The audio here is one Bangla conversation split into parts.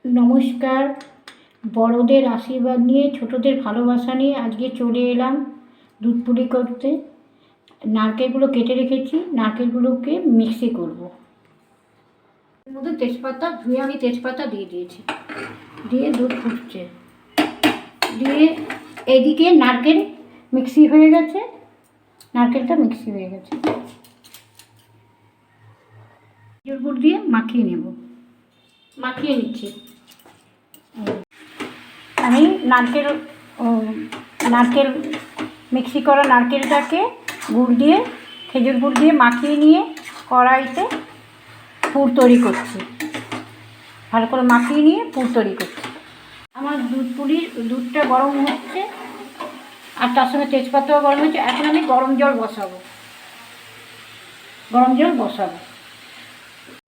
নমস্কার। বড়দের আশীর্বাদ নিয়ে ছোটদের ভালোবাসা নিয়ে আজকে চলে এলাম দুধ পুলি করতে। নারকেলগুলো কেটে রেখেছি, নারকেলগুলোকে মিক্সি করব। এর মধ্যে তেজপাতা ধুয়ে আমি তেজপাতা দিয়ে দিয়েছি, দিয়ে দুধ ফুটছে, দিয়ে এইদিকে নারকেল মিক্সি হয়ে গেছে, নারকেলটা মিক্সি হয়ে গেছে। খেজুর গুড় দিয়ে মাখিয়ে নেব, মাখিয়ে নিচ্ছি। আমি নারকেল মিক্সি করা নারকেলটাকে গুড় দিয়ে খেজুর গুড় দিয়ে মাখিয়ে নিয়ে কড়াইতে পুর তৈরি করছি। ভালো করে মাখিয়ে নিয়ে পুর তৈরি করছি। আমার দুধটা গরম হচ্ছে আর তার সঙ্গে তেজপাতাও গরম হচ্ছে। এখন আমি গরম জল বসাবো।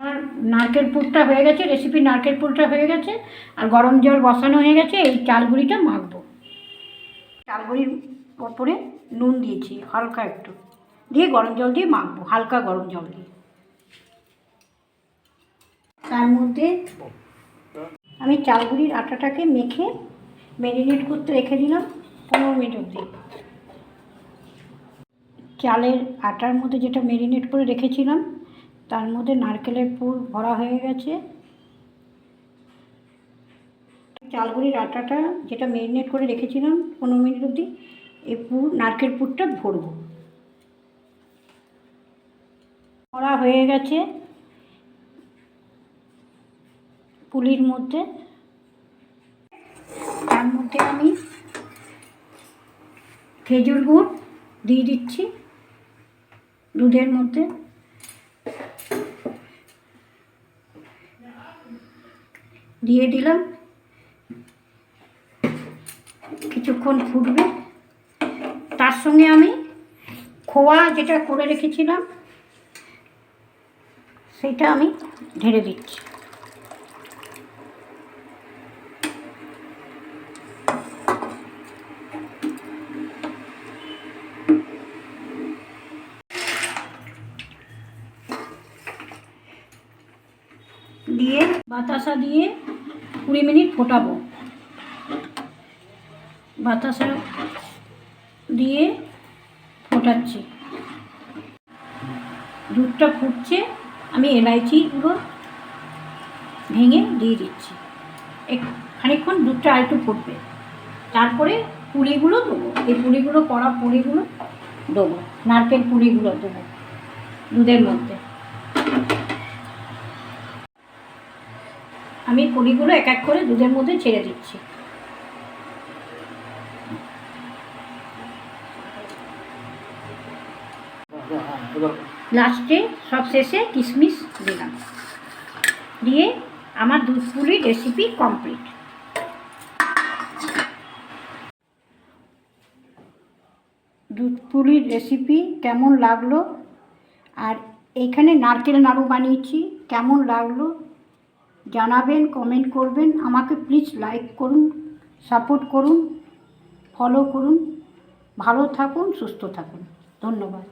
আমার নারকেল পুরটা হয়ে গেছে, রেসিপি নারকেল পুরটা হয়ে গেছে আর গরম জল বসানো হয়ে গেছে। এই চালগুড়িটা মাখবো। চালগুড়ির ওপরে নুন দিয়েছি হালকা একটু, দিয়ে গরম জল দিয়ে মাখবো, হালকা গরম জল দিয়ে। তার মধ্যে আমি চালগুড়ির আটাটাকে মেখে ম্যারিনেট করতে রেখে দিলাম 15 মিনিট অবধি। চালের আটার মধ্যে যেটা ম্যারিনেট করে রেখেছিলাম তার মধ্যে নারকেলের পুর ভরা হয়ে গেছে। চালগুড়ির আটাটা যেটা ম্যারিনেট করে রেখেছিলাম 15 মিনিট অবধি, এই নারকেল পুরটা ভরবো। ভরা হয়ে গেছে পুলির মধ্যে। তার মধ্যে আমি খেজুর গুড় দিয়ে দিচ্ছি দুধের মধ্যে, দিয়ে দিলাম। কিছুক্ষণ ফুটবে। তার সঙ্গে আমি খোয়া যেটা করে রেখেছিলাম সেটা আমি ঢেলে দিচ্ছি। দিয়ে বাতাসা দিয়ে 20 মিনিট ফোটাবো। বাতাসা দিয়ে ফোটাচ্ছি। দুধটা ফুটছে, আমি এলাইচিগুলো ভেঙে দিয়ে দিচ্ছি। খানিকক্ষণ দুধটা আরেকটু ফুটবে, তারপরে পুলিগুলো দেবো। এই পুলিগুলো করা পুলিগুলো দেবো, নারকেল পুলিগুলো দেবো দুধের মধ্যে। আমি পুলিগুলো এক এক করে দুধের মধ্যে ছেড়ে দিচ্ছি। লাস্টে সব শেষে কিশমিশ দিলাম, দিয়ে আমার দুধ পুলির রেসিপি কমপ্লিট। দুধ পুলির রেসিপি কেমন লাগলো, আর এখানে নারকেল নাড়ু বানিয়েছি, কেমন লাগলো জানাবেন, কমেন্ট করবেন। আমাকে প্লিজ লাইক করুন, সাপোর্ট করুন, ফলো করুন। ভালো থাকুন, সুস্থ থাকুন। ধন্যবাদ।